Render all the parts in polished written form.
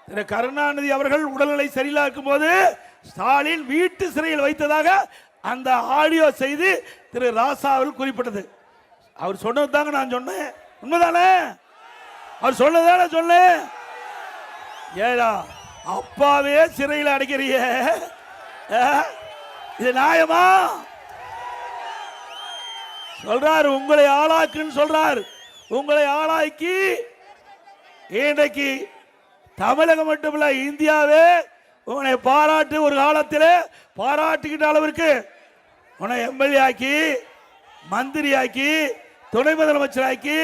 திரு கருணாநிதி அவர்கள் உடல்நிலை சரியில்லா இருக்கும் போது ஸ்டாலின் வீட்டு சிறையில் வைத்ததாக அந்த ஆடியோ செய்தி திரு ராசா அவர்கள் குறிப்பிட்டது. அவர் சொன்னது தாங்க நான் சொன்னேன். உண்மைதானே? அவர் சொன்னதானே சொன்னேன். ஏடா அப்பாவே சிறையில் அடைக்கிறிய, இது நியாயமா? சொல்றார் உங்களை ஆளாக்குன்னு சொல்றார். உங்களை ஆளாக்கி இன்றைக்கு தமிழகம் மட்டுமல்ல இந்தியாவே உன்னை பாராட்டு, ஒரு காலத்தில் பாராட்டுகின்ற அளவிற்கு உன்னை எம்எல்ஏ ஆக்கி, மந்திரி ஆக்கி, துணை முதலமைச்சர் ஆக்கி,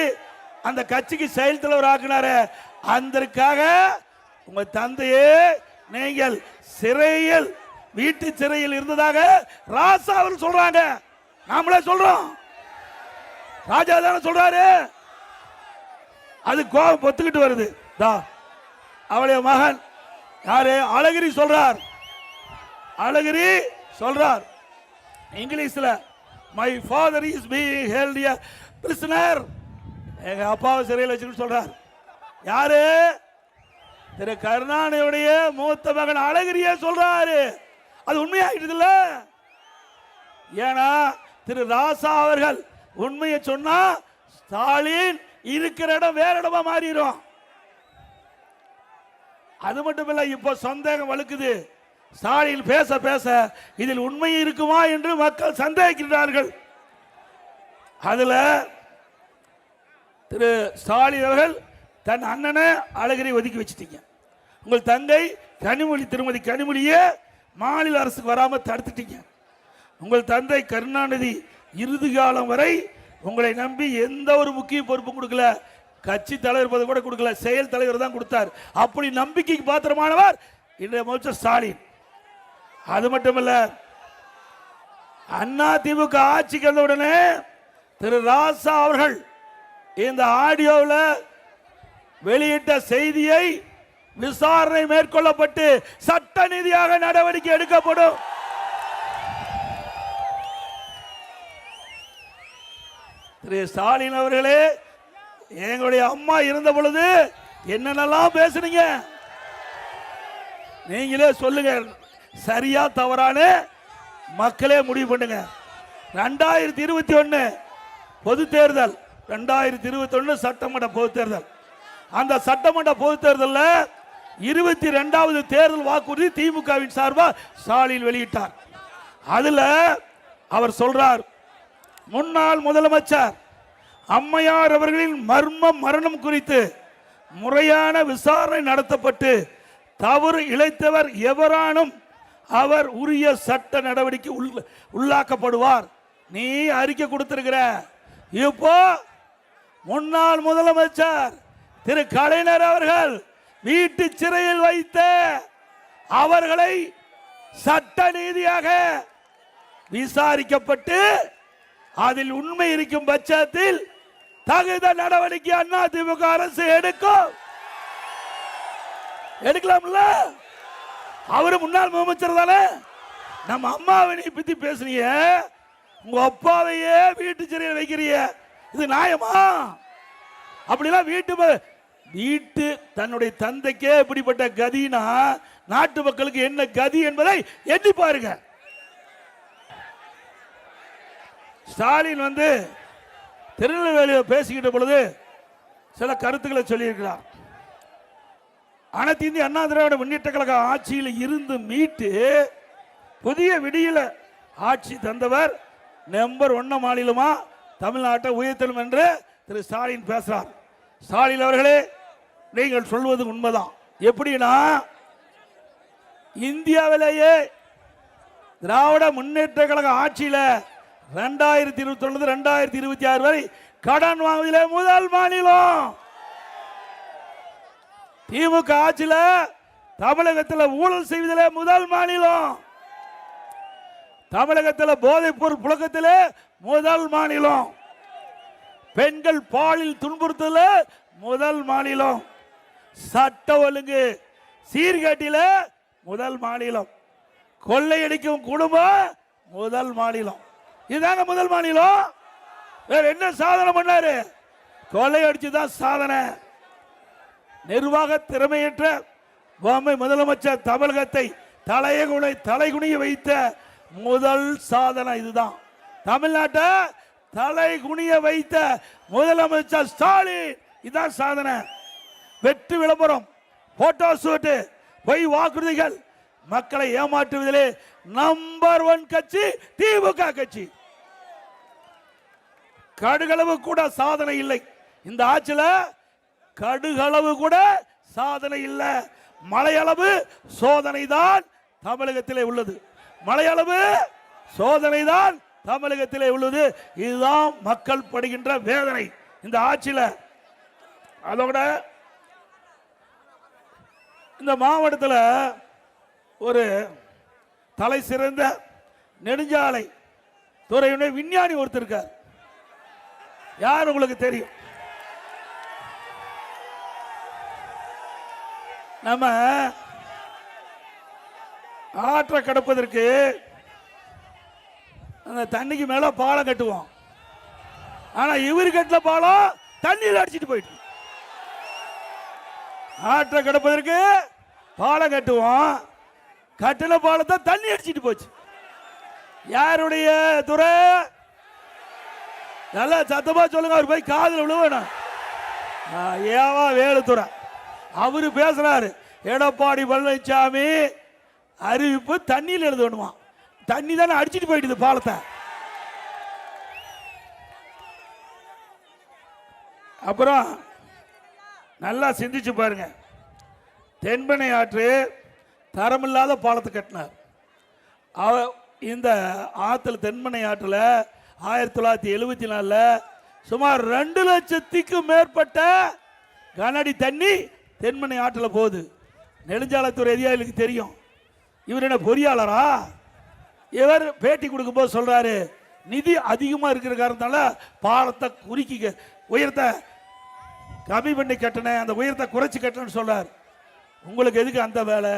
அந்த கட்சிக்கு செயல் தலைவர் ஆக்கினாரு. அதற்காக உங்க தந்தையே நீங்கள் சிறையில், வீட்டு சிறையில் இருந்ததாக ராசா அவர் சொல்றாங்க. நாமளே சொல்றோம். ராஜா தானே சொல்றாரு. அது கோபம் பொத்துக்கிட்டு வருது. அவளுடைய மகன் யாரு? அழகிரி சொல்றார். அழகிரி சொல்றார் இங்கிலீஷ்ல, my father is being held a prisoner. எங்க அப்பாவை சிறையில் வச்சுக்கிட்டு சொல்றார். யாரு? திரு கருணாநிதியுடைய மூத்த மகன் அழகிரியே சொல்றாரு. அது உண்மையாயிடுது இல்ல? ஏன்னா திரு ராசா அவர்கள் உண்மையை சொன்னா ஸ்டாலின் இருக்கிற இடம் வேற இடமா மாறிடும். அது மட்டும் இல்ல, இப்ப சந்தேகம் வலுக்குது. ஸ்டாலின் பேச பேச இதில் உண்மை இருக்குமா என்று மக்கள் சந்தேகிக்கிறார்கள். அதுல திரு ஸ்டாலின் அவர்கள் தன் அண்ணனை அழகிரி ஒதுக்கி வச்சுட்டீங்க. உங்கள் தங்கை கனிமொழி, திருமதி கனிமொழியே மாநில அரசுக்கு வராம தடுத்துட்டீங்க. உங்கள் தந்தை கருணாநிதி இறுதி காலம் வரை உங்களை நம்பி எந்த ஒரு முக்கிய பொறுப்பு கொடுக்கல. கட்சி தலைவர் பதவி கூட கொடுக்கல, செயல் தலைவர் தான் கொடுத்தார். அப்படி நம்பிக்கைக்கு பாத்திரமானவர் இன்றைய முதலமைச்சர் ஸ்டாலின். அது மட்டுமல்ல, அண்ணா திமுக ஆட்சிக்கு வந்த உடனே திரு ராசா அவர்கள் இந்த ஆடியோவில் வெளியிட்ட செய்தியை விசாரணை மேற்கொள்ளப்பட்டு சட்ட ரீதியாக நடவடிக்கை எடுக்கப்படும். திரு ஸ்டாலின் அவர்களே, எங்களுடைய அம்மா இருந்த பொழுது என்னென்னலாம் பேசுனீங்க நீங்களே சொல்லுங்க. சரியா தவறான மக்களே முடிவு பண்ணுங்க. 2021 பொது தேர்தல், 2021 சட்டமன்ற பொது தேர்தல். அந்த சட்டமன்ற பொது தேர்தலில் 22வது தேர்தல் வாக்குறுதி திமுகவின் சார்பாக ஸ்டாலின் வெளியிட்டார். அதுல அவர் சொல்றார், முன்னாள் முதலமைச்சர் அம்மையார் அவர்களின் மரணம் குறித்து முறையான விசாரணை நடத்தப்பட்டு தவறு இழைத்தவர் எவரானும் அவர் உரிய சட்ட நடவடிக்கை உள்ளாக்கப்படுவார். நீ அறிக்கை கொடுத்திருக்கிற. இப்போ முன்னாள் முதலமைச்சர் திரு கலைஞர் அவர்கள் வீட்டு சிறையில் வைத்த அவர்களை சட்ட ரீதியாக விசாரிக்கப்பட்டு அதில் உண்மை இருக்கும் பட்சத்தில் தகுந்த நடவடிக்கை அண்ணா திமுக அரசு எடுக்கும். எடுக்கலாம்ல? அவரு முன்னாள் முதலமைச்சர் தானே. நம்ம அம்மாவை பத்தி பேசுறீங்க, உங்க அப்பாவையே வீட்டு சிறையில் வைக்கிறீங்க. இது நியாயமா? அப்படிலாம் வீட்டு தன்னுடைய தந்தைக்கே இப்படிப்பட்ட கதினா நாட்டு மக்களுக்கு என்ன கதி என்பதை எண்ணி பாருங்க. ஸ்டாலின் திருநெல்வேலியில் பேசிக்கிட்ட பொழுது சில கருத்துக்களை சொல்லியிருக்கிறார். அனைத்து இந்திய அண்ணா திராவிட முன்னேற்ற கழக ஆட்சியில் இருந்து மீட்டு புதிய விடியல ஆட்சி தந்தவர் நம்பர் 1 மாநிலமா தமிழ்நாட்டை உயர்த்தணும் என்று திரு ஸ்டாலின் பேசுறார். ஸ்டாலின் அவர்களே, நீங்கள் சொல்வது உண்மைதான். எப்படின்னா, இந்தியாவிலேயே திராவிட முன்னேற்ற கழக ஆட்சியில் 2021 2026 வரை கடன் வாங்குவதிலே முதல் மாநிலம். திமுக ஆட்சியில் தமிழகத்தில் ஊழல் செய்வதிலே முதல் மாநிலம். தமிழகத்தில் போதைப் பொருள் புழக்கத்திலே முதல் மாநிலம். பெண்கள் பாலியல் துன்புறுத்தல் முதல் மாநிலம். சட்ட ஒழுங்கு சீர்கேட்டில முதல் மாநிலம். கொள்ளையடிக்கும் குடும்பம் முதல் மாநிலம். இதுதாங்க முதல் மாநிலம். வேற என்ன சாதனை பண்ணாரு? கொள்ளையடிச்சுதான் சாதனை. நிர்வாக திறமையற்ற பொம்மை முதலமைச்சர் தமிழகத்தை தலைகுனிய வைத்த முதல் சாதனை இதுதான். தமிழ்நாட்டை தலைகுனிய வைத்த முதலமைச்சர் ஸ்டாலின், இதான் சாதனை. வெற்றி விளம்பரம், போட்டோ ஷூட், பொய் வாக்குறுதிகள், மக்களை ஏமாற்றுவதிலே நம்பர் 1 கட்சி திமுக கட்சி. கடுகளவு கூட சாதனை இல்லை இந்த ஆட்சியில, கடுகளவு கூட சாதனை இல்லை. மலையளவு சோதனை தான் தமிழகத்திலே உள்ளது. மலையளவு சோதனை தான் தமிழகத்திலே உள்ளது. இதுதான் மக்கள் படுகின்ற வேதனை இந்த ஆட்சியில. அதோட இந்த மாவட்டத்தில் ஒரு தலை சிறந்த நெடுஞ்சாலை துறையுடைய விஞ்ஞானி ஒருத்தர் இருக்கார். யார் உங்களுக்கு தெரியும்? நம்ம ஆற்றை கடப்பதற்கு அந்த தண்ணிக்கு மேல பாலம் கட்டுவோம். ஆனா இவர் கட்டின பாலம் தண்ணியில் அடிச்சிட்டு போயிட்டு. ஆற்றை கடப்பதற்கு பாலம் கட்டுவோம், கட்டின பாலத்தை தண்ணி அடிச்சிட்டு போச்சு. யாருடைய துறை? நல்லா சத்தமா சொல்லுங்க, அவர் போய் காதில் விழுவணும். ஏவா வேலுத்துறை அவரு பேசுறாரு. எடப்பாடி பழனிசாமி அறிவிப்பு தண்ணியில் எழுதணுமா? தண்ணி தானே அடிச்சிட்டு போயிட்டு பாலத்தை. அப்புறம் நல்லா சிந்திச்சு பாருங்க. தென்பெண்ணை ஆற்று தரமில்லாத பாலத்தை கட்டினார். இந்த ஆற்றுல தென்பெண்ணை ஆற்றுல 1974 சுமார் 2 லட்சத்துக்கும் மேற்பட்ட கனஅடி தண்ணி தென்பெண்ணை ஆற்றுல போகுது. நெடுஞ்சாலைத்துறை அதிகாரிகளுக்கு தெரியும். இவர் என்ன பொறியாளரா? இவர் பேட்டி கொடுக்கும்போது சொல்றாரு, நிதி அதிகமாக இருக்கிற காரணத்தால பாலத்தை குறுக்கி உயரத்தை கம்மி பண்ணி கட்டினேன், அந்த உயரத்தை குறைச்சி கட்டினேன்னு சொல்றாரு. உங்களுக்கு எதுக்கு அந்த வேலை?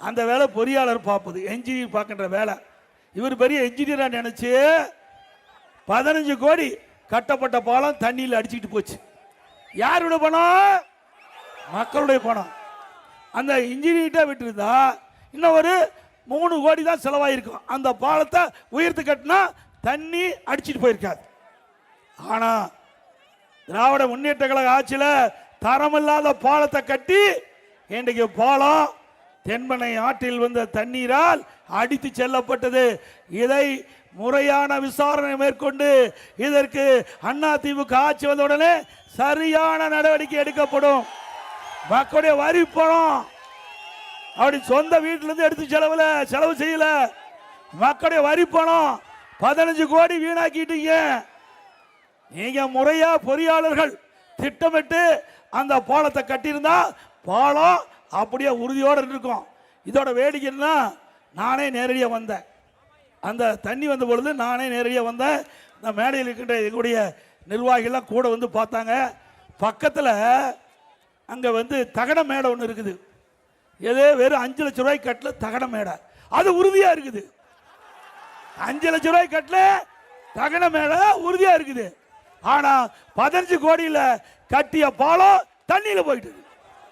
அந்த வேலை பொறியாளர் பார்ப்பது, என்ஜினியர் பார்க்கின்ற வேலை. இவர் பெரிய என்ஜினியராக நினைச்சு 15 கோடி கட்டப்பட்ட பாலம் தண்ணியில் அடிச்சுக்கிட்டு போச்சு. யாருடைய பணம்? மக்களுடைய பணம். அந்த இன்ஜினியர்கிட்ட விட்டுருந்தா இன்னும் ஒரு 3 கோடி தான் செலவாயிருக்கும். அந்த பாலத்தை உயர்த்து கட்டினா தண்ணி அடிச்சுட்டு போயிருக்காது. ஆனா திராவிட முன்னேற்ற கழக ஆட்சியில் தரமில்லாத பாலத்தை கட்டி இன்றைக்கு பாலம் தென்பெண்ணை ஆற்றில் வந்த தண்ணீரால் அடித்து செல்லப்பட்டது. இதை முறையான விசாரணை மேற்கொண்டு இதற்கு அதிமுக ஆட்சி வந்த உடனே சரியான நடவடிக்கை எடுக்கப்படும். மக்களுடைய வரி பணம் அப்படி சொந்த வீட்டிலிருந்து எடுத்து செலவு செய்யல. மக்களுடைய வரி பணம் 15 கோடி வீணாக்கிட்டீங்க. நீங்க முறையா பொறியாளர்கள் திட்டமிட்டு அந்த பாலத்தை கட்டியிருந்தா பாலம் அப்படியே உறுதியோடு இருக்கும். இதோட வேடிக்கைன்னா, நானே நேரடியாக வந்தேன். அந்த தண்ணி வந்த பொழுது நானே நேரடியாக வந்தேன். இந்த மேடையில் இருக்கின்ற எங்களுடைய நிர்வாகிகள்லாம் கூட வந்து பார்த்தாங்க. பக்கத்தில் அங்கே வந்து தகன மேடை ஒன்று இருக்குது. ஏதோ வெறும் 5 லட்சம் ரூபாய் கட்டல தகன மேடை, அது உறுதியாக இருக்குது. 5 லட்சம் ரூபாய் கட்டல தகன மேடை உறுதியாக இருக்குது. ஆனால் 15 கோடியில் கட்டிய பாலம் தண்ணியில் போயிட்டு